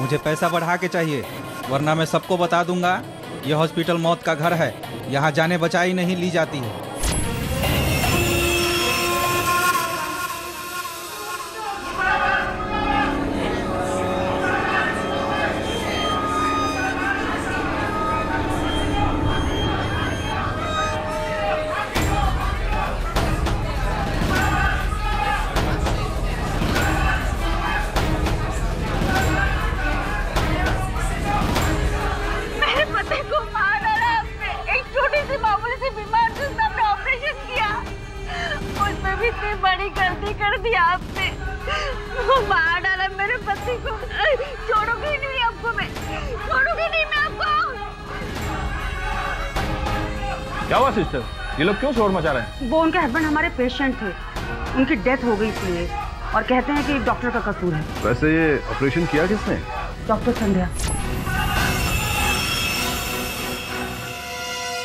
मुझे पैसा बढ़ा के चाहिए, वरना मैं सबको बता दूंगा यह हॉस्पिटल मौत का घर है, यहाँ जाने बचाई नहीं ली जाती है। क्या हुआ सिस्टर, ये लोग क्यों शोर मचा रहे हैं? वो उनके हस्बैंड हमारे पेशेंट थे, उनकी डेथ हो गई इसलिए, और कहते हैं कि डॉक्टर का कसूर है। वैसे ये ऑपरेशन किया किसने? डॉक्टर संध्या।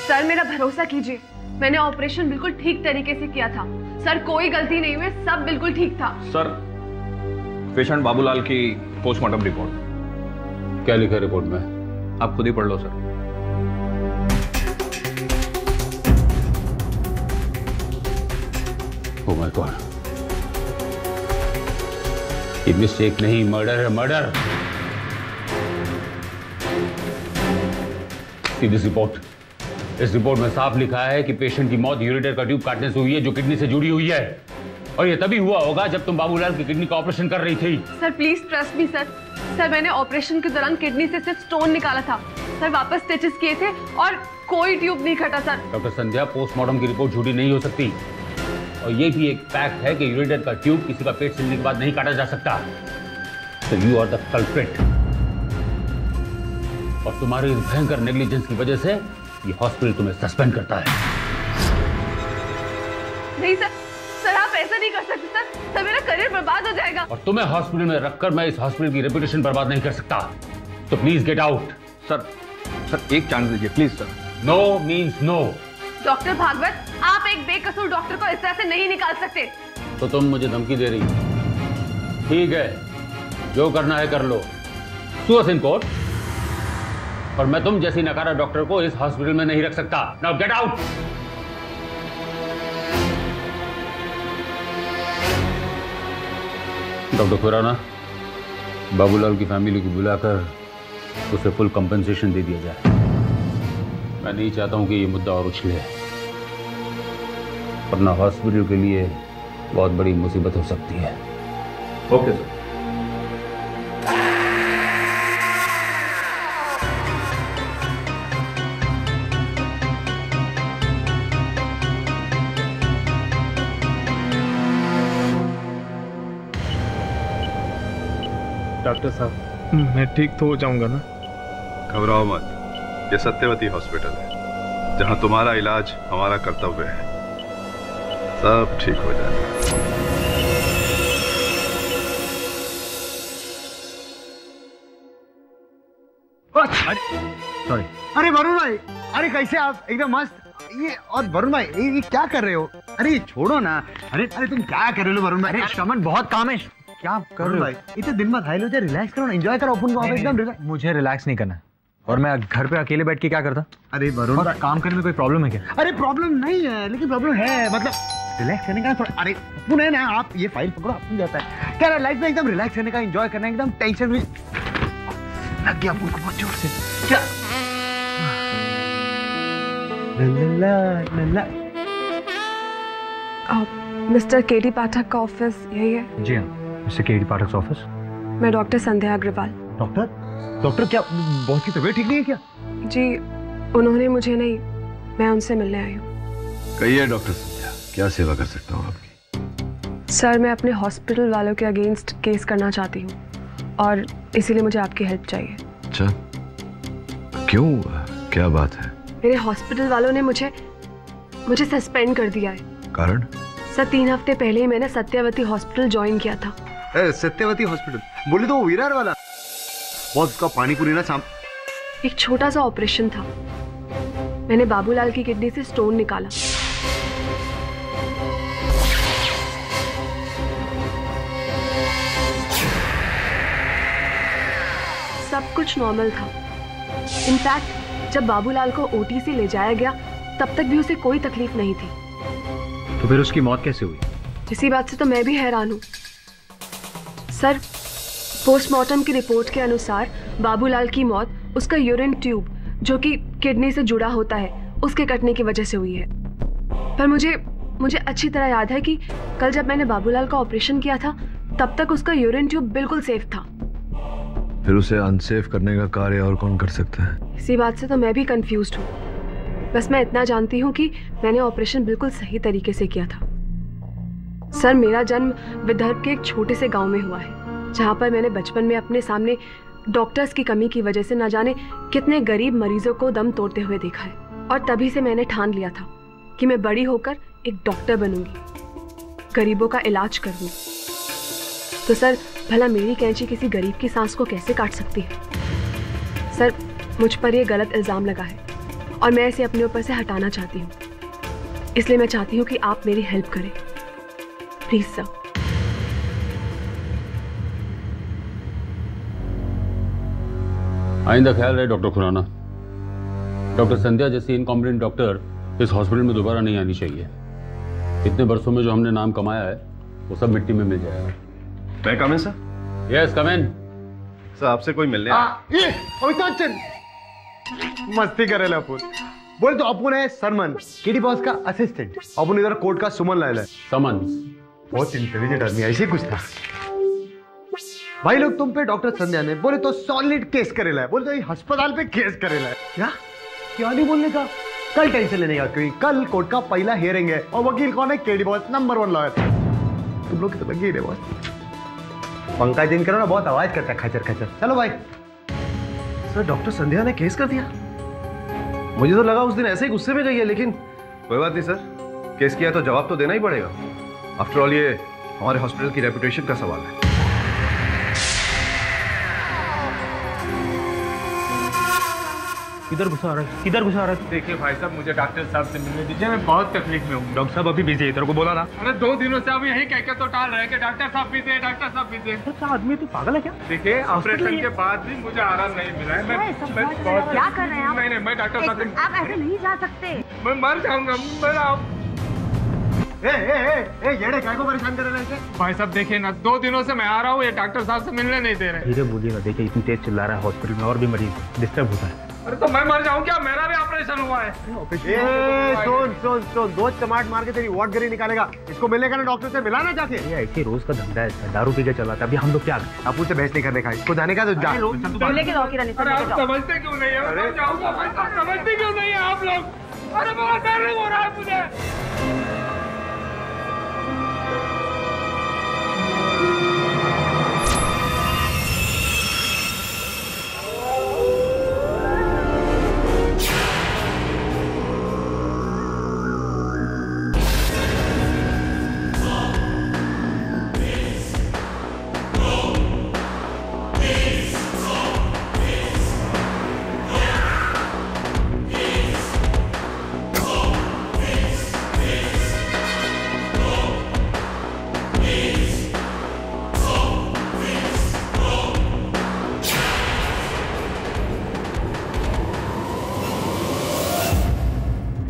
सर मेरा भरोसा कीजिए, मैंने ऑपरेशन बिल्कुल ठीक तरीके से किया था सर, कोई गलती नहीं हुई, सब बिल्कुल ठीक था। सर, पेशेंट बाबूलाल की पोस्टमार्टम रिपोर्ट। क्या लिखा है रिपोर्ट में? आप खुद ही पढ़ लो सर। Oh my God. ये मिस्टेक नहीं, मर्डर है, मर्डर। दिस रिपोर्ट, इस रिपोर्ट में साफ लिखा है कि पेशेंट की मौत यूरेटर का ट्यूब काटने से हुई है, जो किडनी से जुड़ी हुई है, और ये तभी हुआ होगा जब तुम बाबूलाल की किडनी का ऑपरेशन कर रही थी। Sir please trust me sir. Sir मैंने ऑपरेशन के दौरान किडनी से सिर्फ स्टोन निकाला था सर, वापस स्टिचेस किए थे और कोई ट्यूब नहीं कटा सर। डॉक्टर संध्या, पोस्टमार्टम की रिपोर्ट झूठी नहीं हो सकती, और ये भी एक फैक्ट है कि यूरेटर का ट्यूब किसी का पेट छिलने के बाद नहीं काटा जा सकता। So you are the culprit। और तुम्हारी इस भयंकर नेग्लिजेंस की वजह से ये हॉस्पिटल तुम्हें सस्पेंड करता है। नहीं सर, सर आप ऐसा नहीं कर सकते सर, सर मेरा करियर बर्बाद हो जाएगा। और तुम्हें हॉस्पिटल में रखकर मैं इस हॉस्पिटल की रेपुटेशन बर्बाद नहीं कर सकता, तो प्लीज गेट आउट। सर एक चांस दीजिए please sir. No means no. Doctor Bhagwat, आप एक बेकसूर डॉक्टर को इस तरह से नहीं निकाल सकते। तो तुम मुझे धमकी दे रही हो? ठीक है, जो करना है कर लो, सू अस इन कोर्ट, और मैं तुम जैसी नकारा डॉक्टर को इस हॉस्पिटल में नहीं रख सकता। Now get out. Doctor Khurana, Babulal की फैमिली को बुलाकर उसे फुल कंपनसेशन दे दिया जाए। मैं नहीं चाहता हूं कि ये मुद्दा और उछले, वरना हॉस्पिटल के लिए बहुत बड़ी मुसीबत हो सकती है। Okay sir. डॉक्टर साहब, मैं ठीक तो हो जाऊंगा ना? घबराओ मत, ये सत्यवती हॉस्पिटल है, जहां तुम्हारा इलाज हमारा कर्तव्य है। सब ठीक हो जाएगा। सॉरी। अरे वरुण भाई, अरे कैसे आप? एकदम मस्त। ये और वरुण भाई, ये क्या कर रहे हो? अरे छोड़ो ना। अरे तुम क्या कर रहे हो वरुण भाई? अरे श्रमन, बहुत काम है। क्या कर रहे हो भाई? इतने दिन बाद हाई लो, रिलैक्स करो ना, एंजॉय करो अपन को। एकदम रिलैक्स। मुझे रिलैक्स नहीं करना, और मैं घर पे अकेले बैठ के क्या करता? अरे वरुण, और काम करने में कोई प्रॉब्लम है क्या? अरे प्रॉब्लम नहीं है, लेकिन प्रॉब्लम है, मतलब रिलैक्स करने का थोड़ा। अरे अपन है ना, आप ये फाइल पकड़ो, अपन जाता है क्या लाइफ में, एकदम रिलैक्स करने का, एंजॉय करना, एकदम टेंशन फ्री। लग गया अपन को बहुत जोर से। क्या मिस्टर केडी पाठक का ऑफिस यही है? जी हाँ, मिस्टर केडी पाठक ऑफिस। मैं डॉक्टर संध्या अग्रवाल। डॉक्टर क्या बॉस की तबीयत ठीक नहीं है क्या? जी, उन्होंने मुझे नहीं, मैं उनसे मिलने आई हूँ। कहिए डॉक्टर संध्या, क्या सेवा कर सकता हूँ आपकी? सर मैं अपने हॉस्पिटल वालों के अगेंस्ट केस करना चाहती हूँ और इसीलिए मुझे आपकी हेल्प चाहिए। अच्छा, क्यों, क्या बात है? मेरे हॉस्पिटल वालों ने मुझे सस्पेंड कर दिया है। कारण? सर 3 हफ्ते पहले ही मैंने सत्यवती हॉस्पिटल ज्वाइन किया था। सत्यवती हॉस्पिटल बोले तो वो विरार वाला, बहुत उसका पानी पूरी ना शाम। एक छोटा सा ऑपरेशन था, मैंने बाबूलाल की किडनी से स्टोन निकाला। सब कुछ नॉर्मल था। इनफैक्ट जब बाबूलाल को ओटी ले जाया गया तब तक भी उसे कोई तकलीफ नहीं थी। तो फिर उसकी मौत कैसे हुई? इसी बात से तो मैं भी हैरान हूँ सर। पोस्टमार्टम की रिपोर्ट के अनुसार बाबूलाल की मौत उसका यूरिन ट्यूब जो कि किडनी से जुड़ा होता है उसके कटने की वजह से हुई है। पर मुझे अच्छी तरह याद है कि कल जब मैंने बाबूलाल का ऑपरेशन किया था तब तक उसका यूरिन ट्यूब बिल्कुल सेफ था। फिर उसे अनसेफ करने का कार्य और कौन कर सकता है? इसी बात से तो मैं भी कंफ्यूज्ड हूँ। बस मैं इतना जानती हूँ कि मैंने ऑपरेशन बिल्कुल सही तरीके से किया था। सर मेरा जन्म विदर्भ के एक छोटे से गांव में हुआ है जहाँ पर मैंने बचपन में अपने सामने डॉक्टर्स की कमी की वजह से न जाने कितने गरीब मरीजों को दम तोड़ते हुए देखा है। और तभी से मैंने ठान लिया था कि मैं बड़ी होकर एक डॉक्टर बनूंगी, गरीबों का इलाज करूंगी। तो सर भला मेरी कैंची किसी गरीब की सांस को कैसे काट सकती है? सर मुझ पर यह गलत इल्जाम लगा है और मैं इसे अपने ऊपर से हटाना चाहती हूँ। इसलिए मैं चाहती हूँ कि आप मेरी हेल्प करें, प्लीज सर। आइंदा ख्याल रहे डॉक्टर खुराना, डॉक्टर संध्या जैसी इनकॉम्पिटेंट डॉक्टर इस हॉस्पिटल में दोबारा नहीं आनी चाहिए। इतने वर्षों में जो हमने नाम कमाया है वो सब मिट्टी में मिल जाएगा। मैं कम इन सर? यस कम इन। सर आपसे कोई मिलने ये मस्ती करे अपुन। बोले तो अपुन है सरमन, केडी बॉस का असिस्टेंट। अपुन इधर कोर्ट का सुमन लायल है। समन बहुत इंटेलिजेंट आदमी, ऐसे कुछ था। भाई लोग तुम पे डॉक्टर संध्या ने बोले तो सॉलिड केस करेला है, बोले तो ये अस्पताल पे केस करेला है। क्या नहीं बोलने का? कल टेंशन लेने का, क्योंकि कल कोर्ट का पहला हियरिंग है और वकील कौन है? KD boss, number 1 lawyer. तुम लोग की तो लगी है बॉस। पंकज दिन करो ना, बहुत आवाज करता है खचर खचर। चलो भाई। सर डॉक्टर संध्या ने केस कर दिया? मुझे तो लगा उस दिन ऐसे ही गुस्से में गई है, लेकिन कोई बात नहीं सर, केस किया तो जवाब तो देना ही पड़ेगा। आफ्टर ऑल ये हमारे हॉस्पिटल की रेपुटेशन का सवाल है। किधर घुसा रहा है, किधर घुसा रहा है? देखिए भाई साहब, मुझे डॉक्टर साहब से मिलने दीजिए, मैं बहुत तकलीफ में हूँ। डॉक्टर साहब अभी बिजी है, तेरे को बोला ना। अरे 2 दिनों से अब यही कह के तो टाल रहे कि डॉक्टर साहब बिजी है, डॉक्टर साहब बिजी है। क्या आदमी है, तू पागल है क्या? देखिए ऑपरेशन के बाद भी मुझे आराम नहीं मिला है। मैं बहुत क्या कर रहे हैं आप? नहीं, मैं डॉक्टर साहब से, आप ऐसे नहीं जा सकते। मैं मर जाऊंगा। येड़े काय को परेशान कर रहे हैं? भाई साहब देखिए ना, 2 दिनों से मैं आ रहा हूँ, ये डॉक्टर साहब से मिलने नहीं दे रहे। धीरे बोलिएगा, देखिए इतनी तेज चिल्ला रहा है, हॉस्पिटल में और भी मरीज डिस्टर्ब होता है। अरे तो मैं मर जाऊं क्या? मेरा भी ऑपरेशन हुआ है। सुन, 2 चमाट मार के तेरी वॉट गरी निकालेगा। इसको मिलेगा ना डॉक्टर से, मिलाना जाके। ये ऐसे रोज का धंधा है, दारू पी के चलाता है। अभी हम लोग क्या करें? आप उससे बहस नहीं करने का, इसको जाने का तो जा। लेके जाओ किरण, अरे आप समझते क्यों नहीं है? मैं जाऊंगा भाई साहब, समझते क्यों नहीं है आप लोग? अरे बहुत डर हो रहा है मुझे।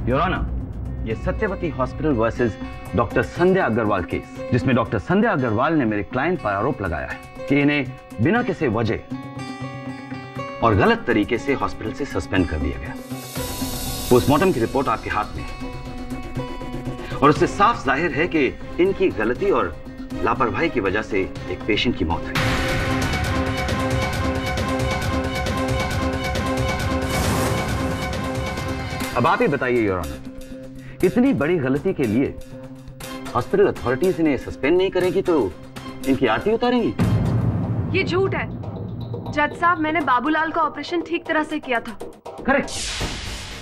योर ऑनर, ये सत्यवती हॉस्पिटल वर्सेस डॉक्टर संध्या अग्रवाल केस, जिसमें डॉक्टर संध्या अग्रवाल ने मेरे क्लाइंट पर आरोप लगाया है कि इन्हें बिना किसी वजह और गलत तरीके से हॉस्पिटल से सस्पेंड कर दिया गया। पोस्टमार्टम की रिपोर्ट आपके हाथ में है और उससे साफ जाहिर है कि इनकी गलती और लापरवाही की वजह से एक पेशेंट की मौत हुई। अब आप ही बताइए योर ऑनर, इतनी बड़ी गलती के लिए हॉस्पिटल अथॉरिटीज इन्हें सस्पेंड नहीं करेगी तो इनकी आरती उतारेंगी? ये झूठ है जज साहब, मैंने बाबूलाल का ऑपरेशन ठीक तरह से किया था। करेक्ट,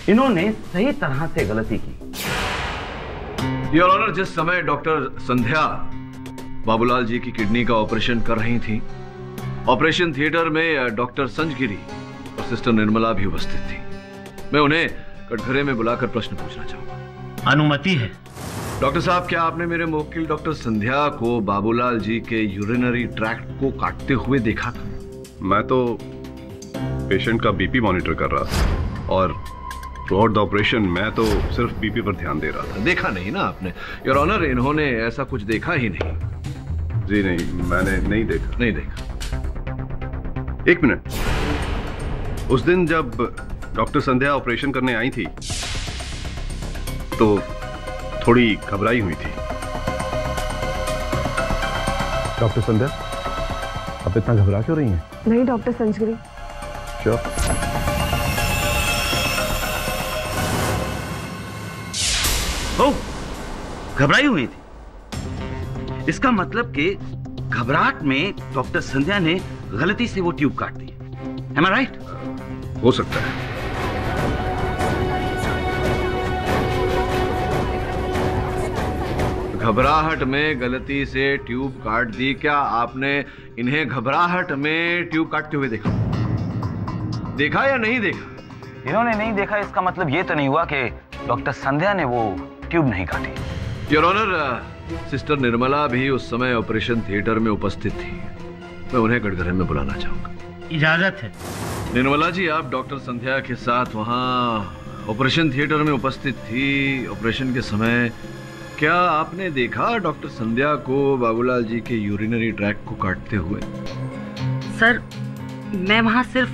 इन्होंने सही तरह से गलती की। योर ऑनर, जिस समय डॉक्टर संध्या बाबूलाल जी की किडनी का ऑपरेशन कर रही थी, ऑपरेशन थिएटर में डॉक्टर संजगिरी और सिस्टर निर्मला भी उपस्थित थी। मैं उन्हें कटघरे में बुलाकर प्रश्न पूछना चाहूंगा। अनुमति है। डॉक्टर साहब, क्या आपने मेरे मुवक्किल डॉक्टर संध्या को बाबूलाल जी के यूरिनरी ट्रैक्ट को काटते हुए देखा था? मैं तो पेशेंट का बीपी मॉनिटर कर रहा था और थ्रू द ऑपरेशन मैं तो सिर्फ बीपी पर ध्यान दे रहा था। देखा नहीं ना आपने? योर ऑनर, इन्होंने ऐसा कुछ देखा ही नहीं। जी नहीं, मैंने नहीं देखा। नहीं देखा। एक मिनट, उस दिन जब डॉक्टर संध्या ऑपरेशन करने आई थी तो थोड़ी घबराई हुई थी। डॉक्टर संध्या, आप इतना घबरा क्यों रही हैं? नहीं डॉक्टर संजगिरी। श्योर? ओ, घबराई हुई थी। इसका मतलब कि घबराहट में डॉक्टर संध्या ने गलती से वो ट्यूब काट दी। Am I right? हो सकता है। घबराहट में गलती से ट्यूब काट दी। क्या आपने इन्हें घबराहट में ट्यूब काटते हुए देखा? देखा या नहीं देखा? इन्होंने नहीं देखा, इसका मतलब ये तो नहीं हुआ कि डॉक्टर संध्या ने वो ट्यूब नहीं काटी। योर ऑनर, सिस्टर निर्मला भी उस समय ऑपरेशन थिएटर में उपस्थित थी। मैं उन्हें कटघरे में बुलाना चाहूंगा। इजाजत है। निर्मला जी, आप डॉक्टर संध्या के साथ वहां ऑपरेशन थिएटर में उपस्थित थी। ऑपरेशन के समय क्या आपने देखा डॉक्टर संध्या को बाबूलाल जी के यूरिनरी ट्रैक्ट को काटते हुए? सर, मैं वहाँ सिर्फ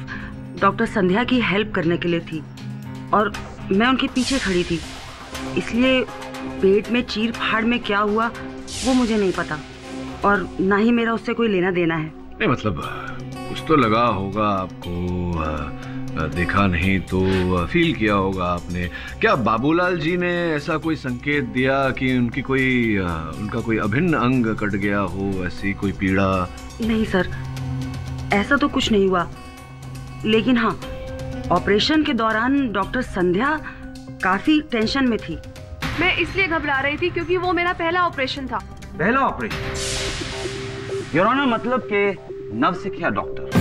डॉक्टर संध्या की हेल्प करने के लिए थी और मैं उनके पीछे खड़ी थी, इसलिए पेट में चीर फाड़ में क्या हुआ वो मुझे नहीं पता और ना ही मेरा उससे कोई लेना देना है। नहीं, मतलब कुछ तो लगा होगा आपको, देखा नहीं तो फील किया होगा आपने। क्या बाबूलाल जी ने ऐसा कोई संकेत दिया कि उनकी उनका कोई अभिन्न अंग कट गया हो, ऐसी कोई पीड़ा? नहीं सर, ऐसा तो कुछ नहीं हुआ, लेकिन हाँ, ऑपरेशन के दौरान डॉक्टर संध्या काफी टेंशन में थी। मैं इसलिए घबरा रही थी क्योंकि वो मेरा पहला ऑपरेशन था। पहला ऑपरेशन? योर ऑनर, मतलब के नवसिखिया डॉक्टर।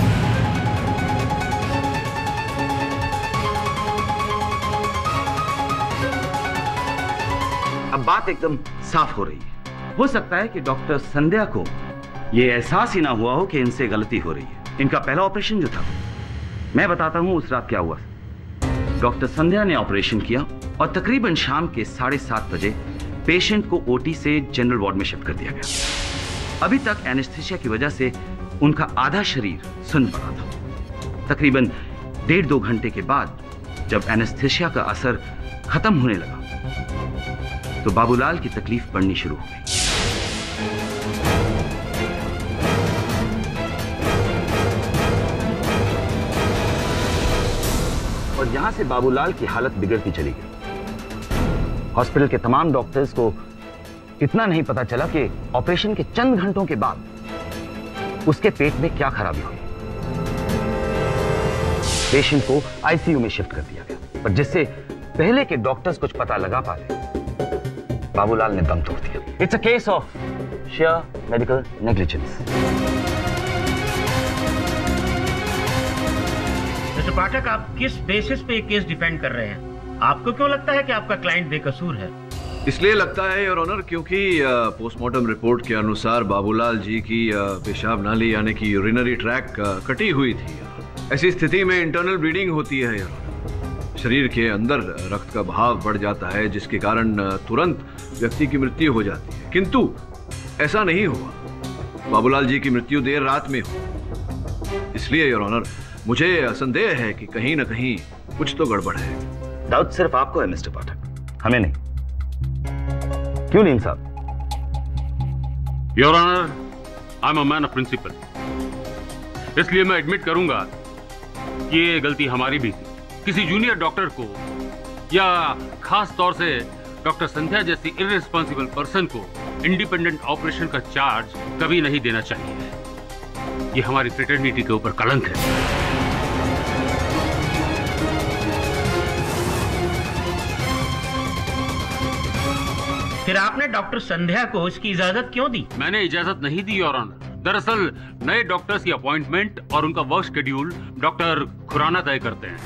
अब बात एकदम साफ हो रही है। हो सकता है कि डॉक्टर संध्या को यह एहसास ही ना हुआ हो कि इनसे गलती हो रही है। इनका पहला ऑपरेशन जो था, मैं बताता हूं उस रात क्या हुआ। डॉक्टर संध्या ने ऑपरेशन किया और तकरीबन शाम के 7:30 बजे पेशेंट को ओटी से जनरल वार्ड में शिफ्ट कर दिया गया। अभी तक एनेस्थीसिया की वजह से उनका आधा शरीर सुन्न पड़ा था। तकरीबन 1.5-2 घंटे के बाद जब एनेस्थीसिया का असर खत्म होने लगा तो बाबूलाल की तकलीफ बढ़नी शुरू हो गई। और यहां से बाबूलाल की हालत बिगड़ती चली गई। हॉस्पिटल के तमाम डॉक्टर्स को इतना नहीं पता चला कि ऑपरेशन के चंद घंटों के बाद उसके पेट में क्या खराबी हुई। पेशेंट को आईसीयू में शिफ्ट कर दिया गया, पर जिससे पहले के डॉक्टर्स कुछ पता लगा पाते, बाबूलाल ने दम तोड़ दिया। It's a case of sheer medical negligence. Mister Pathak, आप किस बेसिस पे ये केस डिफेंड कर रहे हैं? आपको क्यों लगता है कि आपका क्लाइंट बेकसूर है? इसलिए लगता है योर ऑनर क्योंकि पोस्टमार्टम रिपोर्ट के अनुसार बाबूलाल जी की पेशाब नाली यानी कि यूरिनरी ट्रैक कटी हुई थी। ऐसी स्थिति में इंटरनल ब्लीडिंग होती है योर ऑनर। शरीर के अंदर रक्त का बहाव बढ़ जाता है जिसके कारण तुरंत व्यक्ति की मृत्यु हो जाती है, किंतु ऐसा नहीं हुआ। बाबूलाल जी की मृत्यु देर रात में हुई। इसलिए योर ऑनर मुझे संदेह है कि कहीं ना कहीं कुछ तो गड़बड़ है। डाउट सिर्फ आपको है मिस्टर पाठक, हमें नहीं। क्यों नहीं साहब? Your honour, I am a man of principle, इसलिए मैं एडमिट करूंगा कि ये गलती हमारी भी थी। किसी जूनियर डॉक्टर को या खास तौर से डॉक्टर संध्या जैसी इररिस्पॉन्सिबल पर्सन को इंडिपेंडेंट ऑपरेशन का चार्ज कभी नहीं देना चाहिए। ये हमारी फ्रेटर्निटी के ऊपर कलंक है। फिर आपने डॉक्टर संध्या को इसकी इजाजत क्यों दी? मैंने इजाजत नहीं दी योर ऑनर। दरअसल नए डॉक्टर्स की अपॉइंटमेंट और उनका वर्क शेड्यूल डॉक्टर खुराना तय करते हैं।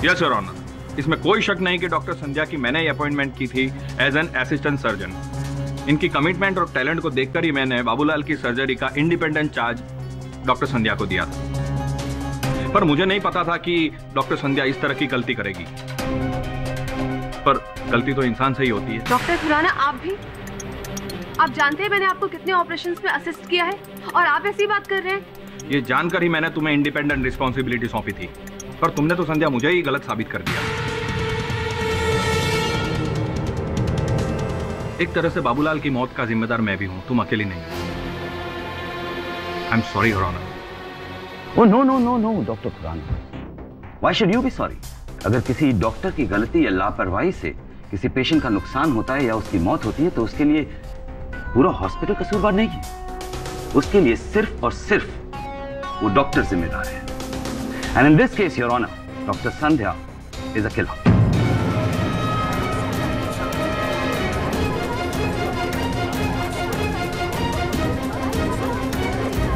यस योर ऑनर, इसमें कोई शक नहीं कि डॉक्टर संध्या की मैंने ये अपॉइंटमेंट की थी एज एन असिस्टेंट सर्जन। इनकी कमिटमेंट और टैलेंट को देखकर ही मैंने बाबूलाल की सर्जरी का इंडिपेंडेंट चार्ज डॉक्टर संध्या को दिया था। पर मुझे नहीं पता था कि डॉक्टर संध्या इस तरह की गलती करेगी। पर गलती तो इंसान से ही होती है। डॉक्टर खुराना, आप जानते हैं मैंने आपको कितने ऑपरेशंस में असिस्ट किया है और आप ऐसी बात कर रहे हैं? ये जानकर ही मैंने तुम्हें इंडिपेंडेंट रिस्पॉन्सिबिलिटी सौंपी थी, पर तुमने तो संध्या मुझे ही गलत साबित कर दिया। एक तरह से बाबूलाल की मौत का जिम्मेदार मैं भी हूं, तुम अकेली नहीं। I am sorry your honour. Oh no no no no doctor Khurana, why should you be sorry? अगर किसी डॉक्टर की गलती या लापरवाही से किसी पेशेंट का नुकसान होता है या उसकी मौत होती है तो उसके लिए पूरा हॉस्पिटल कसूरवार नहीं है। उसके लिए सिर्फ और सिर्फ वो डॉक्टर जिम्मेदार है। And in this case your honour, doctor Sandhya is a killer.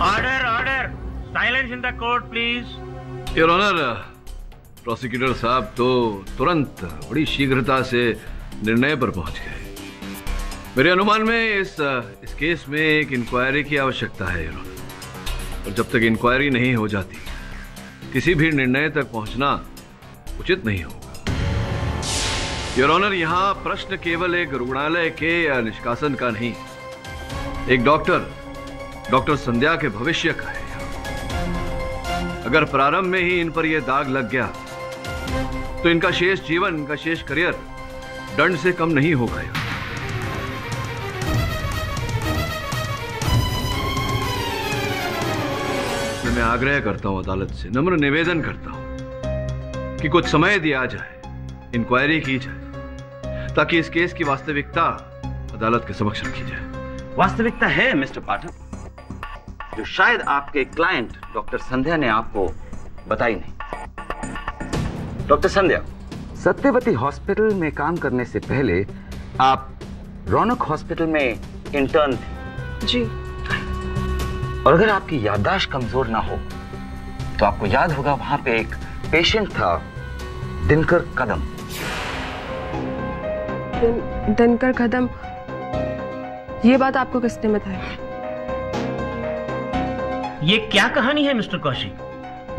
Order order, silence in the court please. Your honour, prosecutor साहब तो तुरंत बड़ी शीघ्रता से निर्णय पर पहुंच गए। मेरे अनुमान में इस केस में एक इंक्वायरी की आवश्यकता है योर ऑनर, और जब तक इंक्वायरी नहीं हो जाती किसी भी निर्णय तक पहुंचना उचित नहीं होगा। योर ऑनर, यहाँ प्रश्न केवल एक रुग्णालय के निष्कासन का नहीं, एक डॉक्टर संध्या के भविष्य का है। अगर प्रारंभ में ही इन पर यह दाग लग गया तो इनका शेष जीवन, इनका शेष करियर दंड से कम नहीं होगा। मैं आग्रह करता हूं अदालत से, नम्र निवेदन करता हूं कि कुछ समय दिया जाए, इंक्वायरी की जाए, ताकि इस केस की वास्तविकता अदालत के समक्ष रखी जाए। वास्तविकता है मिस्टर पाठक, जो शायद आपके क्लाइंट डॉक्टर संध्या ने आपको बताई नहीं। डॉक्टर संध्या, सत्यवती हॉस्पिटल में काम करने से पहले आप रौनक हॉस्पिटल में इंटर्न थे। जी। और अगर आपकी याददाश्त कमजोर ना हो तो आपको याद होगा वहां पे एक पेशेंट था, दिनकर कदम। दिनकर कदम, ये बात आपको किसने बताया? ये क्या कहानी है मिस्टर कौशिक?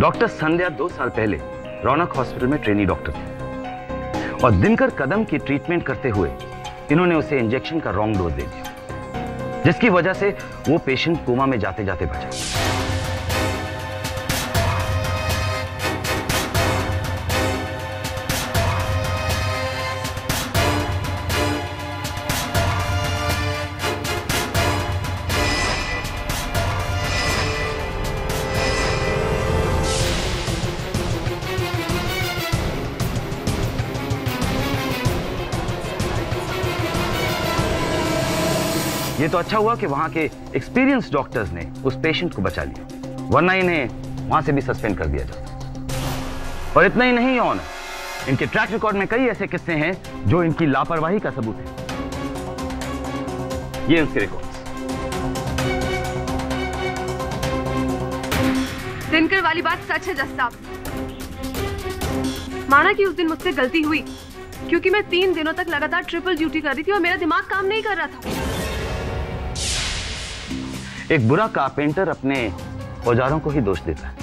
डॉक्टर संध्या 2 साल पहले रौनक हॉस्पिटल में ट्रेनी डॉक्टर थे और दिनकर कदम की ट्रीटमेंट करते हुए इन्होंने उसे इंजेक्शन का रॉन्ग डोज दे दिया, जिसकी वजह से वो पेशेंट कोमा में जाते जाते बचा। ये तो अच्छा हुआ कि वहां के एक्सपीरियंस डॉक्टर्स ने उस पेशेंट को बचा लिया, वरना इन्हें वहां से भी सस्पेंड कर दिया जाता। और इतना ही नहीं ऑनर, इनके ट्रैक रिकॉर्ड में कई ऐसे किस्से हैं जो इनकी लापरवाही का सबूत है। ये उनके रिकॉर्ड्स। दिनकर वाली बात सच है जज साहब। माना कि उस दिन मुझसे गलती हुई, क्योंकि मैं 3 दिनों तक लगातार ट्रिपल ड्यूटी कर रही थी और मेरा दिमाग काम नहीं कर रहा था। एक बुरा कारपेंटर अपने औजारों को ही दोष देता है।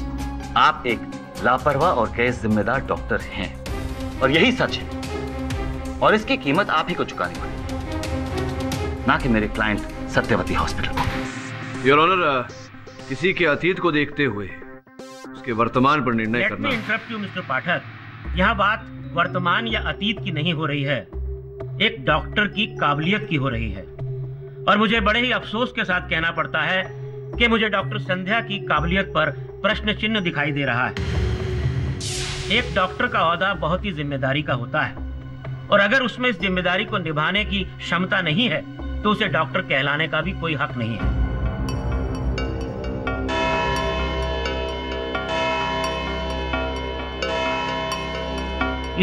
आप एक लापरवाह और गैर जिम्मेदार डॉक्टर हैं और यही सच है, और इसकी कीमत आप ही को चुकानी पड़ेगी, ना कि मेरे क्लाइंट सत्यवती हॉस्पिटल को। योर ऑनर, किसी के अतीत को देखते हुए उसके वर्तमान पर निर्णय करना। इंटरप्ट यू मिस्टर पाठक, यहाँ बात वर्तमान या अतीत की नहीं हो रही है, एक डॉक्टर की काबिलियत की हो रही है। और मुझे बड़े ही अफसोस के साथ कहना पड़ता है कि मुझे डॉक्टर संध्या की काबिलियत पर प्रश्न चिन्ह दिखाई दे रहा है। एक डॉक्टर का ओहदा बहुत ही जिम्मेदारी का होता है, और अगर उसमें इस जिम्मेदारी को निभाने की क्षमता नहीं है तो उसे डॉक्टर कहलाने का भी कोई हक नहीं है।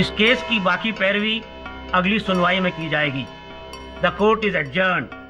इस केस की बाकी पैरवी अगली सुनवाई में की जाएगी। The court is adjourned.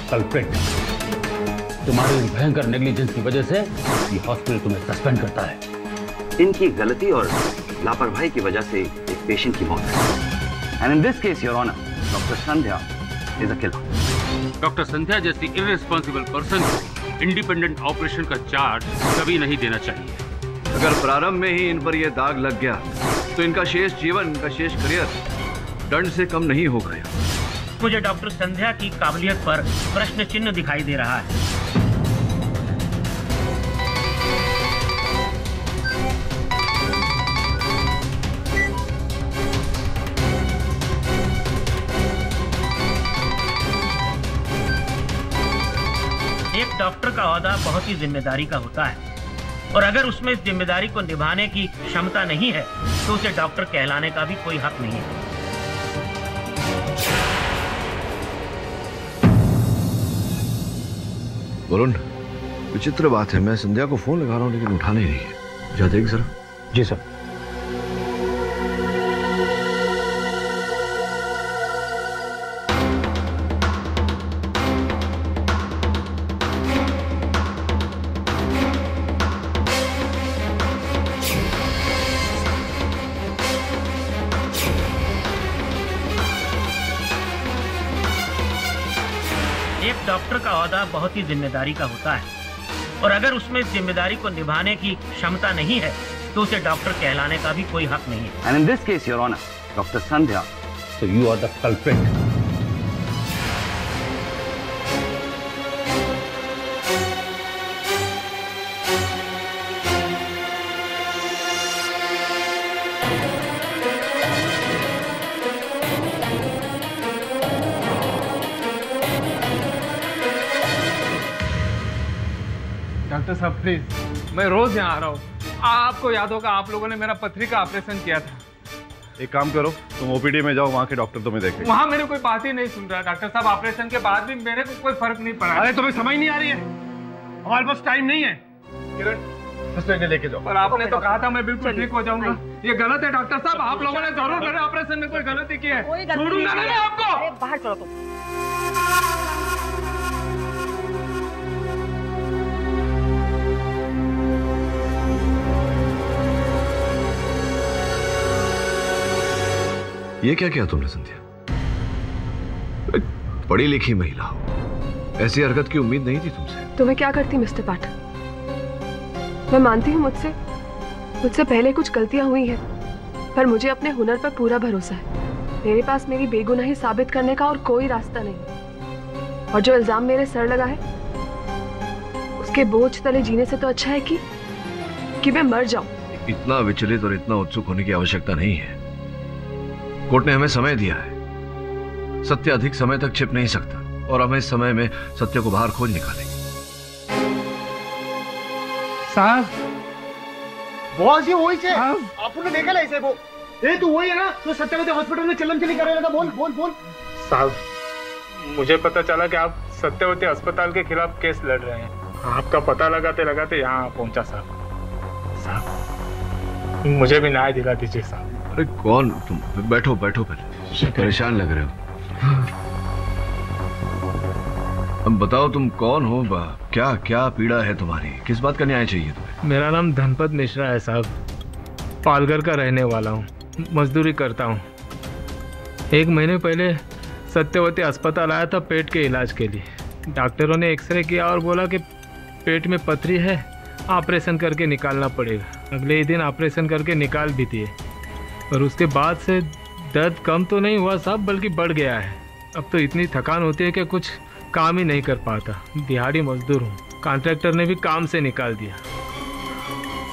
Culprit, तुम्हारी भयंकर नेग्लिजेंस की वजह से ये हॉस्पिटल तुम्हें सस्पेंड करता है। इनकी गलती और लापरवाही की वजह से एक पेशेंट की मौत है। And in this case your honour, doctor Sandhya is a killer. Doctor Sandhya जैसी इररिस्पॉन्सिबल पर्सन को इंडिपेंडेंट ऑपरेशन का चार्ज कभी नहीं देना चाहिए। अगर प्रारंभ में ही इन पर यह दाग लग गया तो इनका शेष जीवन, इनका शेष करियर दंड से कम नहीं हो गया। मुझे डॉक्टर संध्या की काबिलियत पर प्रश्न चिन्ह दिखाई दे रहा है। एक डॉक्टर का ओहदा बहुत ही जिम्मेदारी का होता है और अगर उसमें इस जिम्मेदारी को निभाने की क्षमता नहीं है तो उसे डॉक्टर कहलाने का भी कोई हक नहीं है। वरुण, विचित्र बात है, मैं संध्या को फोन लगा रहा हूँ लेकिन उठाने ही नहीं है। जा देख जरा। जी सर। डॉक्टर का ओहदा बहुत ही जिम्मेदारी का होता है और अगर उसमें इस जिम्मेदारी को निभाने की क्षमता नहीं है तो उसे डॉक्टर कहलाने का भी कोई हक नहीं है। And in this case your honour, doctor Sandhya, so you are the culprit. Doctor साहब प्लीज, मैं रोज यहाँ आ रहा हूँ। आपको याद होगा आप लोगों ने मेरा पथरी का ऑपरेशन किया था। एक काम करो, तुम ओपीडी में जाओ, वहाँ के डॉक्टर तुम्हें देखेंगे। वहाँ मेरे कोई बात ही नहीं सुन रहा डॉक्टर साहब। ऑपरेशन के बाद भी मेरे को कोई फर्क नहीं पड़ा। अरे तुम्हें समझ नहीं आ रही है, हमारे पास टाइम नहीं है। किरण, हॉस्पिटल लेके जाओ। पर आपने तो कहा था मैं बिल्कुल ठीक हो जाऊंगा। ये गलत है डॉक्टर साहब, आप लोगों ने जरूर मेरे ऑपरेशन में कोई गलती की है। छोड़ूंगा नहीं मैं आपको। बाहर चलो तुम। ये क्या किया तुमने संध्या? पढ़ी लिखी महिला हो, ऐसी हरकत की उम्मीद नहीं थी तुमसे। तो मैं क्या करती मिस्टर पाठक? मैं मानती हूँ मुझसे पहले कुछ गलतियां हुई हैं, पर मुझे अपने हुनर पर पूरा भरोसा है। मेरे पास मेरी बेगुनाही साबित करने का और कोई रास्ता नहीं। और जो इल्जाम मेरे सर लगा है उसके बोझ तले जीने से तो अच्छा है कि मैं मर जाऊं। इतना विचलित और इतना उत्सुक होने की आवश्यकता नहीं है। कोर्ट ने हमें समय दिया है। सत्य अधिक समय तक छिप नहीं सकता और हम इस समय में सत्य को बाहर खोज निकालेंगे। साहब, बॉस, ये वही से आपने देखा ना इसे? वो ये तो वही है ना जो सत्यवती हॉस्पिटल में चलन चली कर रहा था। बोल बोल बोल। साहब, मुझे पता चला कि आप सत्यवती अस्पताल के खिलाफ केस लड़ रहे हैं। आपका पता लगाते लगाते यहाँ पहुंचा साहब। साहब, मुझे भी न्याय दिला दीजिए साहब। अरे कौन तुम? बैठो बैठो पहले, परेशान लग रहे हो। अब बताओ तुम कौन हो? क्या क्या पीड़ा है तुम्हारी? किस बात का न्याय चाहिए तुम्हें? मेरा नाम धनपत मिश्रा है साहब, पालघर का रहने वाला हूँ, मजदूरी करता हूँ। 1 महीने पहले सत्यवती अस्पताल आया था पेट के इलाज के लिए। डॉक्टरों ने एक्सरे किया और बोला कि पेट में पथरी है, ऑपरेशन करके निकालना पड़ेगा। अगले ही दिन ऑपरेशन करके निकाल भी दिए, और उसके बाद से दर्द कम तो नहीं हुआ साहब, बल्कि बढ़ गया है। अब तो इतनी थकान होती है कि कुछ काम ही नहीं कर पाता। दिहाड़ी मजदूर हूँ, कॉन्ट्रैक्टर ने भी काम से निकाल दिया।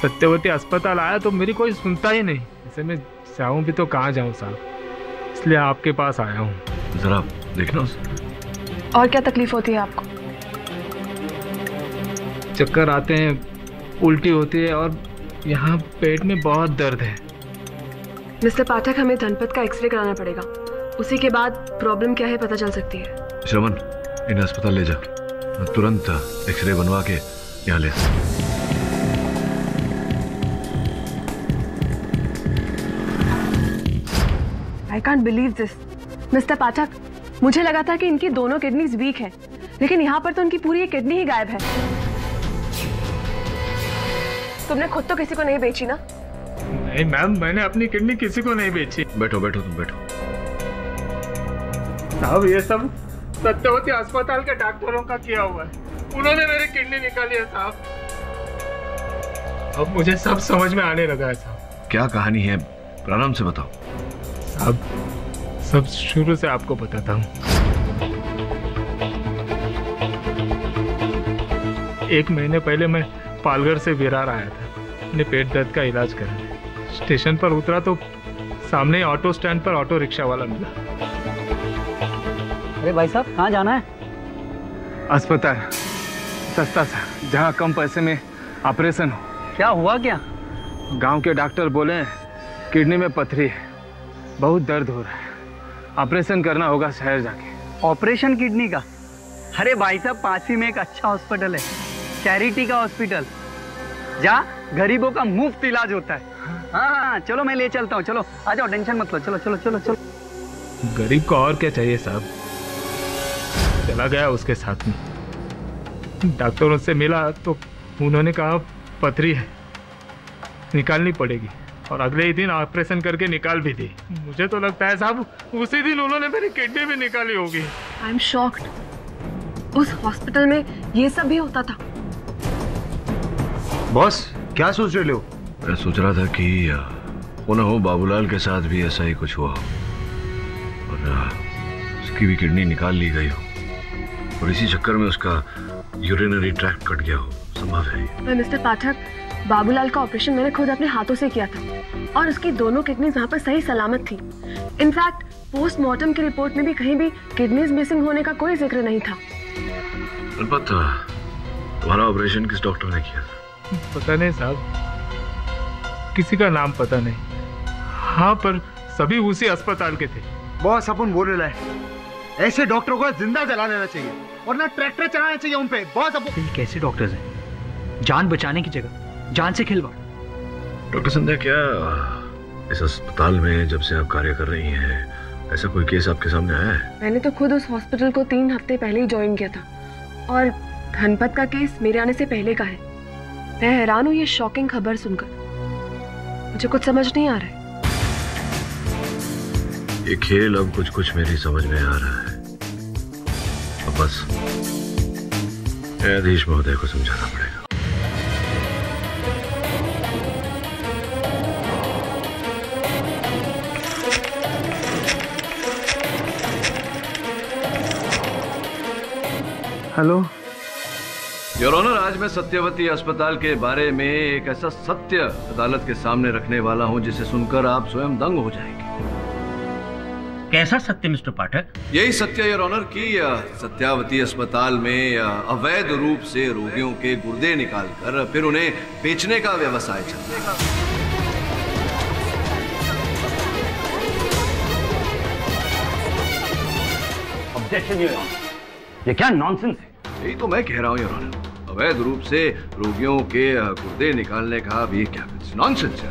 सत्यवती अस्पताल आया तो मेरी कोई सुनता ही नहीं। ऐसे में जाऊँ भी तो कहाँ जाऊँ साहब, इसलिए आपके पास आया हूँ। जरा देखना। और क्या तकलीफ होती है आपको? चक्कर आते हैं, उल्टी होती है और यहाँ पेट में बहुत दर्द है। मिस्टर पाठक, हमें धनपत का एक्सरे कराना पड़ेगा, उसी के बाद प्रॉब्लम क्या है पता चल सकती है। श्रवण, इन्हें अस्पताल ले जा, तुरंत एक्सरे बनवा के यहाँ ले। I can't believe this mister Pathak, मुझे लगा था कि इनकी दोनों किडनीज वीक हैं, लेकिन यहाँ पर तो उनकी पूरी एक किडनी ही गायब है। तुमने खुद तो किसी को नहीं बेची ना? नहीं मैम, मैंने अपनी किडनी किसी को नहीं बेची। बैठो बैठो, तुम बैठो। साहब ये सब सत्यवती अस्पताल के डॉक्टरों का किया हुआ है, उन्होंने मेरी किडनी निकाली है साहब। अब मुझे सब समझ में आने लगा है साहब। क्या कहानी है, प्रारंभ से बताओ। साहब सब शुरू से आपको बताता हूँ। 1 महीने पहले मैं पालघर से विरार आया था अपने पेट दर्द का इलाज करने। स्टेशन पर उतरा तो सामने ऑटो स्टैंड पर ऑटो रिक्शा वाला मिला। अरे भाई साहब, कहाँ जाना है? अस्पताल, सस्ता सा, जहाँ कम पैसे में ऑपरेशन हो। क्या हुआ क्या? गांव के डॉक्टर बोले किडनी में पथरी है, बहुत दर्द हो रहा है, ऑपरेशन करना होगा शहर जाके। ऑपरेशन किडनी का? अरे भाई साहब, पास ही में एक अच्छा हॉस्पिटल है, चैरिटी का हॉस्पिटल, जहाँ गरीबों का मुफ्त इलाज होता है। हाँ, चलो मैं ले चलता हूँ, चलो आ जाओ, टेंशन मत लो, चलो चलो चलो चलो। गरीब को और क्या चाहिए साहब। चला गया उसके साथ में, डॉक्टरों से मिला तो उन्होंने कहा पथरी है, निकालनी पड़ेगी, और अगले ही दिन ऑपरेशन करके निकाल भी दी। मुझे तो लगता है साहब उसी दिन उन्होंने मेरी किडनी भी निकाली होगी। आई एम शॉक्ड, उस हॉस्पिटल में ये सब भी होता था। बॉस क्या सोच रहे हो? मैं सोच रहा था कि वो ना हो बाबूलाल के साथ भी ऐसा ही कुछ हुआ हो और उसकी भी किडनी निकाल ली गई हो, और इसी चक्कर में उसका यूरिनरी ट्रैक्ट कट गया हो। संभव है। मिस्टर पाठक, बाबूलाल का ऑपरेशन मैंने खुद अपने हाथों से किया था, और उसकी दोनों किडनीज वहाँ पर सही सलामत थी। इनफैक्ट पोस्टमार्टम की रिपोर्ट में भी कहीं भी किडनीज मिसिंग होने का कोई जिक्र नहीं था। तुम्हारा ऑपरेशन किस डॉक्टर ने किया था? पता नहीं साहब, किसी का नाम पता नहीं। हाँ, पर सभी उसी अस्पताल के थे। बॉस अपन बोल रहे हैं, ऐसे डॉक्टरों को जिंदा जला लेना चाहिए और ना ट्रैक्टर चलाना चाहिए उन पे। बॉस अब कैसे डॉक्टर्स हैं, जान बचाने की जगह जान से खिलवाड़। डॉक्टर संध्या, क्या इस अस्पताल में जब से आप कार्य कर रही हैं ऐसा कोई केस आपके सामने आया है? मैंने तो खुद उस हॉस्पिटल को 3 हफ्ते पहले ही ज्वाइन किया था, और धनपत का केस मेरे आने से पहले का है। मैं हैरान हूँ ये शॉकिंग खबर सुनकर, मुझे कुछ समझ नहीं आ रहा है। ये खेल अब कुछ कुछ मेरी समझ में आ रहा है। अब बस न्यायाधीश महोदय को समझाना पड़ेगा। हेलो योर ऑनर, आज मैं सत्यवती अस्पताल के बारे में एक ऐसा सत्य अदालत के सामने रखने वाला हूं जिसे सुनकर आप स्वयं दंग हो जाएंगे। कैसा सत्य मिस्टर पाठक? यही सत्य योर ऑनर कि सत्यावती अस्पताल में अवैध रूप से रोगियों के गुर्दे निकालकर फिर उन्हें बेचने का व्यवसाय चल रहा है। ऑब्जेक्शन योर ऑनर, ये क्या नॉनसेंस है? यही तो मैं कह रहा हूँ योर ऑनर, अवैध रूप से रोगियों के गुर्दे निकालने का भी क्या नॉनसेंस है।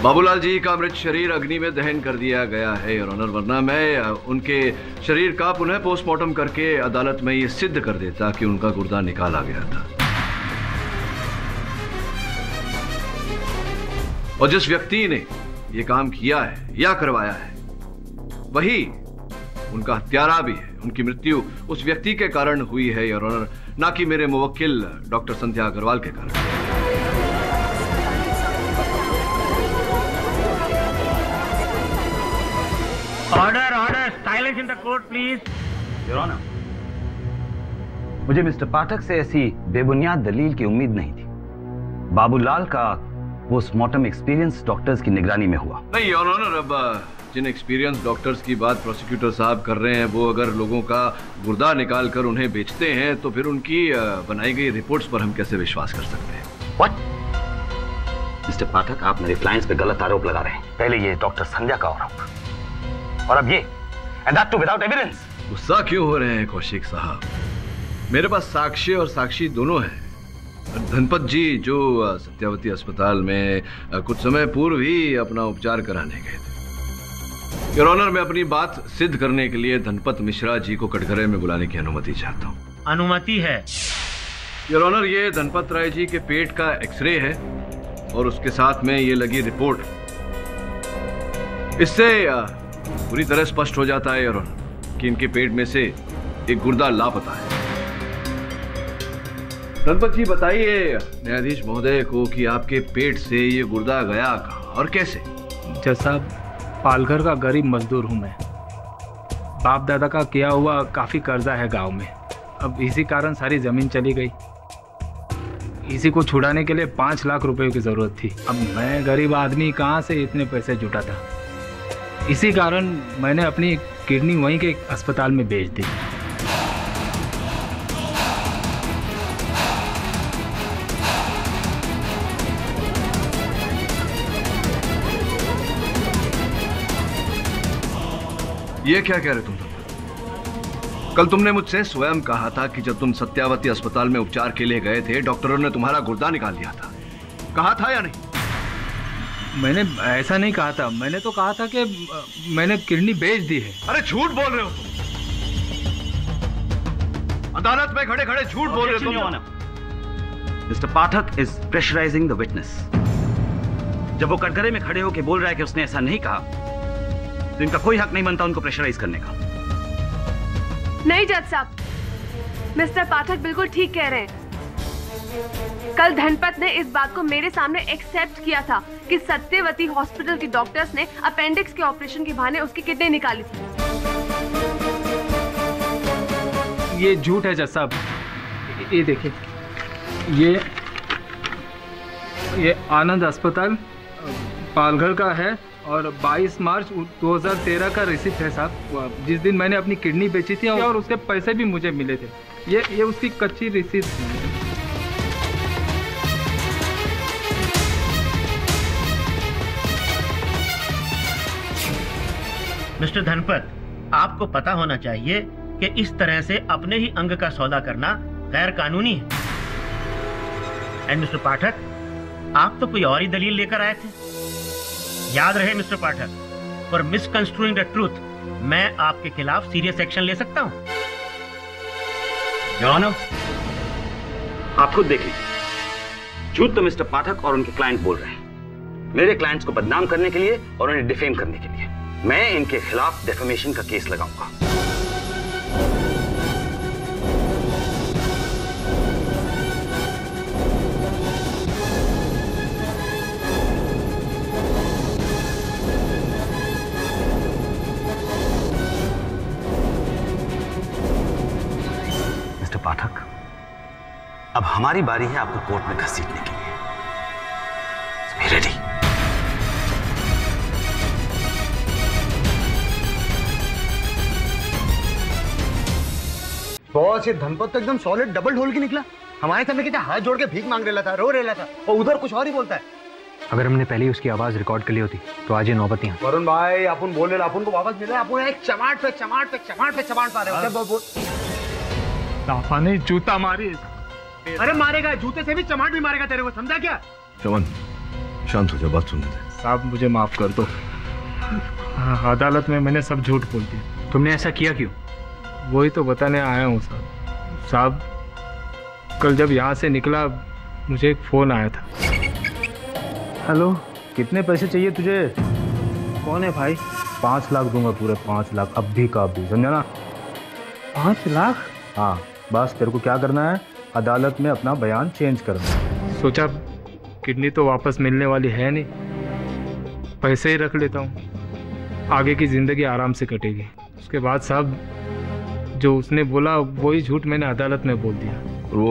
बाबूलाल जी का मृत शरीर अग्नि में दहन कर दिया गया है योर ऑनर, वरना मैं उनके शरीर का पुनः पोस्टमार्टम करके अदालत में ये सिद्ध कर देता कि उनका गुर्दा निकाला गया था। और जिस व्यक्ति ने ये काम किया है या करवाया है वही उनका हत्यारा भी है। उनकी मृत्यु उस व्यक्ति के कारण हुई है योर ऑनर, ना कि मेरे मुवक्किल डॉक्टर संध्या अग्रवाल के कारण। Order order, silence in the court please. Your honour, मुझे मिस्टर पाठक से ऐसी बेबुनियाद दलील की उम्मीद नहीं थी। बाबूलाल का पोस्टमार्टम एक्सपीरियंस डॉक्टर्स की निगरानी में हुआ। नहीं योर ऑनर, अब जिन एक्सपीरियंस डॉक्टर्स की बात प्रोसिक्यूटर साहब कर रहे हैं वो अगर लोगों का गुर्दा निकाल कर उन्हें बेचते हैं तो फिर उनकी बनाई गई रिपोर्ट्स पर हम कैसे विश्वास कर सकते हैं? What? मिस्टर पाठक, आप मेरे क्लाइंट्स पे गलत आरोप लगा रहे हैं। पहले ये डॉक्टर संध्या का आरोप और अब ये, and that too without evidence। गुस्सा क्यों हो रहे हैं कौशिक साहब? मेरे पास साक्ष्य और साक्षी दोनों हैं। धनपत जी जो सत्यावती अस्पताल में कुछ समय पूर्व ही अपना उपचार कराने गए थे। योर ऑनर, मैं अपनी बात सिद्ध करने के लिए धनपत मिश्रा जी को कटघरे में बुलाने की अनुमति चाहता हूँ। अनुमति है योर ऑनर। ये धनपत राय जी के पेट का एक्सरे है और उसके साथ में ये लगी रिपोर्ट। इससे पूरी तरह स्पष्ट हो जाता है योर ऑनर कि इनके पेट में से एक गुर्दा लापता है। धनपत जी बताइए न्यायाधीश महोदय को कि आपके पेट से ये गुर्दा गया कहाँ और कैसे? जैसा पालघर का गरीब मजदूर हूँ मैं। बाप दादा का किया हुआ काफी कर्जा है गांव में। अब इसी कारण सारी जमीन चली गई। इसी को छुड़ाने के लिए 5 लाख रुपए की जरूरत थी। अब मैं गरीब आदमी कहाँ से इतने पैसे जुटाता? इसी कारण मैंने अपनी किडनी वहीं के अस्पताल में बेच दी। ये क्या कह रहे तुम? कल तुमने मुझसे स्वयं कहा था कि जब तुम सत्यावती अस्पताल में उपचार के लिए गए थे डॉक्टरों ने तुम्हारा गुर्दा निकाल लिया था। कहा था या नहीं? मैंने ऐसा नहीं कहा था। मैंने तो कहा था कि मैंने किडनी बेच दी है। अरे झूठ बोल रहे हो तुम। अदालत में खड़े खड़े झूठ बोल रहे हो तुम। Mister Pathak is pressurising the witness. जब वो कटघरे में खड़े होकर बोल रहा है कि उसने ऐसा नहीं कहा तो इनका कोई हक नहीं बनता उनको प्रेशराइज करने का। नहीं जज साहब, मिस्टर पाठक बिल्कुल ठीक कह रहे हैं। कल धनपत ने इस बात को मेरे सामने एक्सेप्ट किया था कि सत्यवती हॉस्पिटल के डॉक्टर्स ने अपेंडिक्स के ऑपरेशन के बहाने उसकी किडनी निकाली थी। ये झूठ है जज साहब। ये देखिए, ये आनंद अस्पताल पालघर का है और 22 मार्च 2013 का रिसिप्ट है साहब, जिस दिन मैंने अपनी किडनी बेची थी और उसके पैसे भी मुझे मिले थे। ये उसकी कच्ची रिसिप्ट है। मिस्टर धनपत, आपको पता होना चाहिए कि इस तरह से अपने ही अंग का सौदा करना गैर कानूनी है। एंड मिस्टर पाठक, आप तो कोई और ही दलील लेकर आए थे। याद रहे mister Pathak, for misconstruing the truth मैं आपके खिलाफ सीरियस एक्शन ले सकता हूं। योर ऑनर, आप खुद देख लीजिए। झूठ तो मिस्टर पाठक और उनके क्लाइंट बोल रहे हैं, मेरे क्लाइंट्स को बदनाम करने के लिए और उन्हें डिफेम करने के लिए। मैं इनके खिलाफ डेफेमेशन का केस लगाऊंगा। मिस्टर पाठक, अब हमारी बारी है आपको कोर्ट में घसीटने के लिए। रेडी? बॉस, ये धनपत तो एकदम सॉलिड डबल ढोल की निकला। हमारे सामने क्या हाथ जोड़ के भीख मांग रहा था, रो रहा था, और उधर कुछ और ही बोलता है। अगर हमने पहले ही उसकी आवाज रिकॉर्ड कर ली होती तो आज ये नौबत नहीं। वरुण भाई, अपन बोल रहे, अपन को वापस मिल रहा है। अपन एक चमाट पे चमाट पा रहे हो। ताफा ने जूता मारी। अरे मारेगा, जूते से भी चमाट भी मारेगा तेरे को, समझा क्या? चमन, शांत हो जा, बात सुनने दे। साहब मुझे माफ़ कर दो। हाँ, अदालत में मैंने सब झूठ बोल दिया। तुमने ऐसा किया क्यों? वही तो बताने आया हूँ साहब। साहब कल जब यहाँ से निकला मुझे एक फ़ोन आया था। हेलो, कितने पैसे चाहिए तुझे? कौन है भाई? 5 लाख दूंगा, पूरे 5 लाख, अभी का अभी, समझा ना? 5 लाख? हाँ, बस तेरे को क्या करना है, अदालत में अपना बयान चेंज करना है। सोचा किडनी तो वापस मिलने वाली है नहीं, पैसे ही रख लेता हूँ, आगे की ज़िंदगी आराम से कटेगी। उसके बाद साहब जो उसने बोला वही झूठ मैंने अदालत में बोल दिया। वो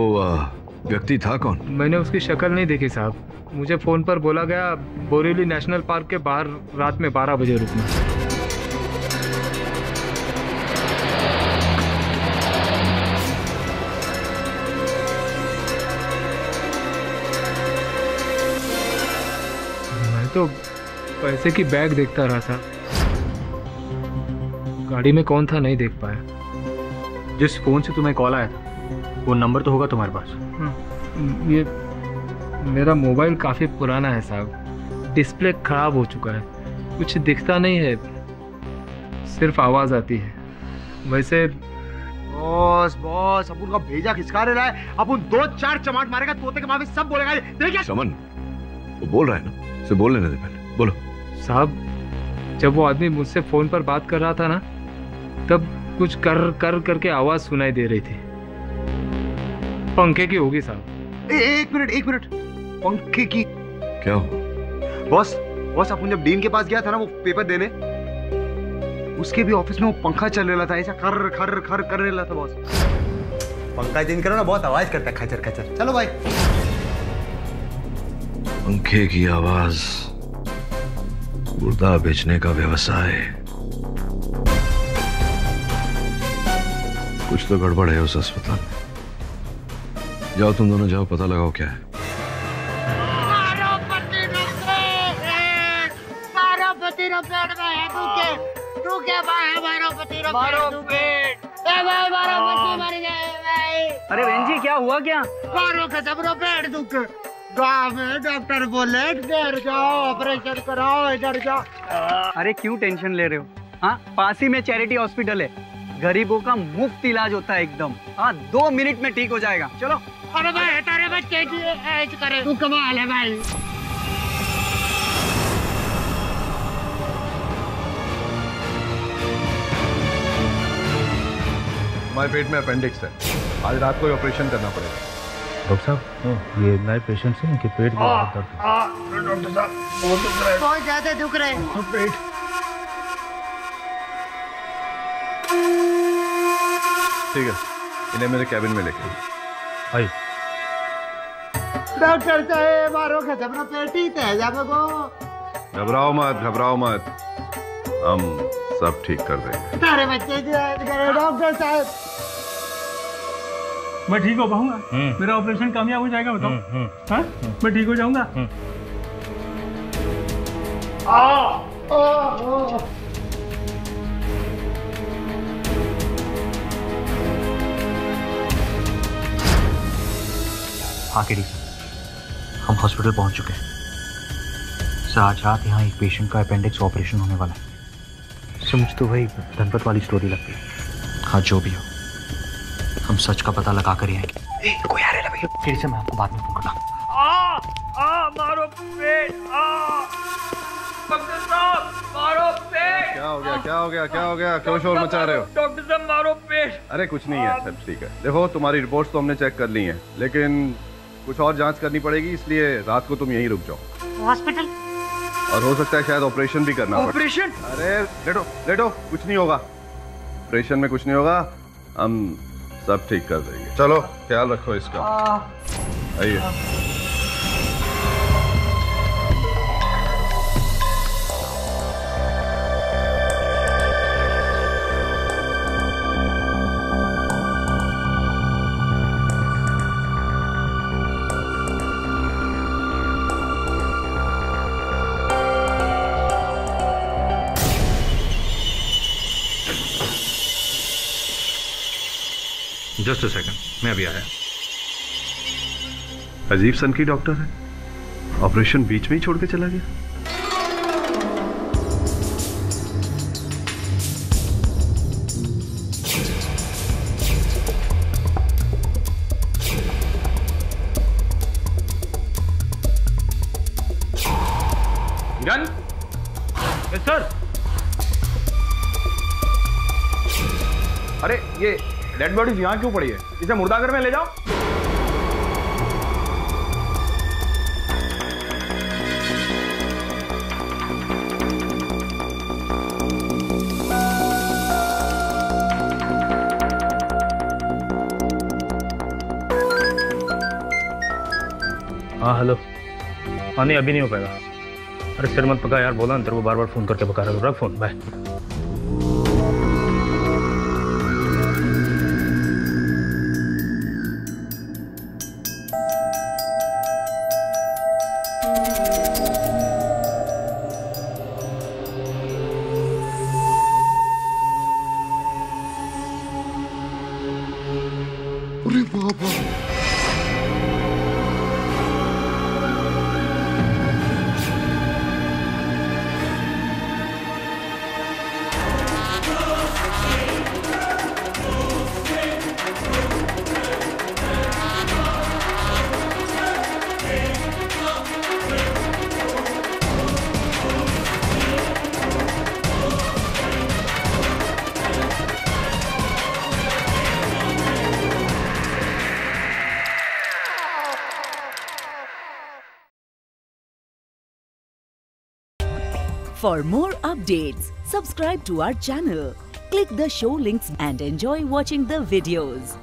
व्यक्ति था कौन? मैंने उसकी शक्ल नहीं देखी साहब, मुझे फ़ोन पर बोला गया बोरीवली नेशनल पार्क के बाहर रात में 12 बजे रुकना। मैं तो पैसे की बैग देखता रहा था, गाड़ी में कौन था नहीं देख पाया। जिस फ़ोन से तुम्हें कॉल आया था वो नंबर तो होगा तुम्हारे पास? ये मेरा मोबाइल काफ़ी पुराना है साहब, डिस्प्ले खराब हो चुका है, कुछ दिखता नहीं है, सिर्फ आवाज़ आती है। वैसे बॉस बॉस अपन का भेजा खिसका रहा है, अपन 2-4 चमाट मारेगा तोते के माँ में सब बोलेगा। देखिए समन वो बोल रहा है ना, उसे बोलने दे पहले, बोलो। साहब जब वो आदमी मुझसे फ़ोन पर बात कर रहा था ना, तब कुछ कर कर करके आवाज़ सुनाई दे रही थी, पंखे की होगी साहब। एक मिनट, पंखे की क्या हुआ? बॉस अपन जब डीन के पास गया था ना वो पेपर देने, उसके भी ऑफिस में वो पंखा चल रहा था, ऐसा खर खर खर कर रहा था बॉस। पंखा चेंज करो ना, बहुत आवाज करता है, खचर खचर। चलो भाई। पंखे की आवाज, गुर्दा बेचने का व्यवसाय, कुछ तो गड़बड़ है उस अस्पताल में। जाओ तुम दोनों जाओ, पता लगाओ क्या है। अरे बहन जी क्या हुआ? क्या गाँव में डॉक्टर बोले इधर जाओ, ऑपरेशन कराओ, इधर जाओ। अरे क्यों टेंशन ले रहे हो? हाँ, पास ही में चैरिटी हॉस्पिटल है, गरीबों का मुफ्त इलाज होता है एकदम। हाँ 2 मिनट में ठीक हो जाएगा। चलो। अरे भाई तारे बच्चे की ऐश करे, तू कमाल है भाई। हमारे पेट में अपेंडिक्स है, आज रात को ही ऑपरेशन करना पड़ेगा। डॉक्टर साहब ये नए पेशेंट से इनके पेट में बहुत दर्द है। डॉक्टर साहब बहुत दुख रहा है, बहुत ज्यादा दुख रहा है पेट। ठीक है, इन्हें मेरे कैबिन में लेके आइए। डॉक्टर साहब मारो खत्म ना पेटी तेजा को। घबराओ मत, हम सब ठीक कर देंगे। तारे बच्चे की ऐश करे डॉक्टर साहब। मैं ठीक हो पाऊंगा? मेरा ऑपरेशन कामयाब हो जाएगा? बताओ। हाँ मैं ठीक हो जाऊंगा? हाँ केडी सर, हम हॉस्पिटल पहुंच चुके हैं सर। आज रात यहाँ एक पेशेंट का अपेंडिक्स ऑपरेशन होने वाला है सर। मुझे तो वही धनपत वाली स्टोरी लगती है। हाँ जो भी हो, हम सच का पता लगा कर ही आएंगे। कोई आ रहा है भैया, फिर से मैं आपको बाद में फोन करता हूँ। मारो पेट, डॉक्टर साहब मारो पेट। क्या हो गया? क्यों शोर मचा रहे हो? डॉक्टर साहब मारो पेट। अरे कुछ नहीं है, सब ठीक है। देखो तुम्हारी रिपोर्ट्स तो हमने चेक कर ली हैं, लेकिन कुछ और जांच करनी पड़ेगी, इसलिए रात को तुम यहीं रुक जाओ हॉस्पिटल। और हो सकता है शायद ऑपरेशन भी करना पड़े। ऑपरेशन? अरे लेटो, कुछ नहीं होगा, ऑपरेशन में कुछ नहीं होगा, हम सब ठीक कर देंगे। चलो ख्याल रखो इसका। आइए। जस्ट अ सेकंड, मैं अभी आया। अजीब सन की डॉक्टर है, ऑपरेशन बीच में ही छोड़ के चला गया। अरे ये डेड बॉडीज यहाँ क्यों पड़ी है? इसे मुर्दाघर में ले जाओ। हाँ हेलो। हाँ नहीं अभी नहीं हो पाएगा। अरे सिर मत पका यार, बोला ना तेरे को बार बार फोन करके पका रहा हूँ। रख फोन, बाय। अरे बाबा, For more updates, subscribe to our channel, click the show links and enjoy watching the videos.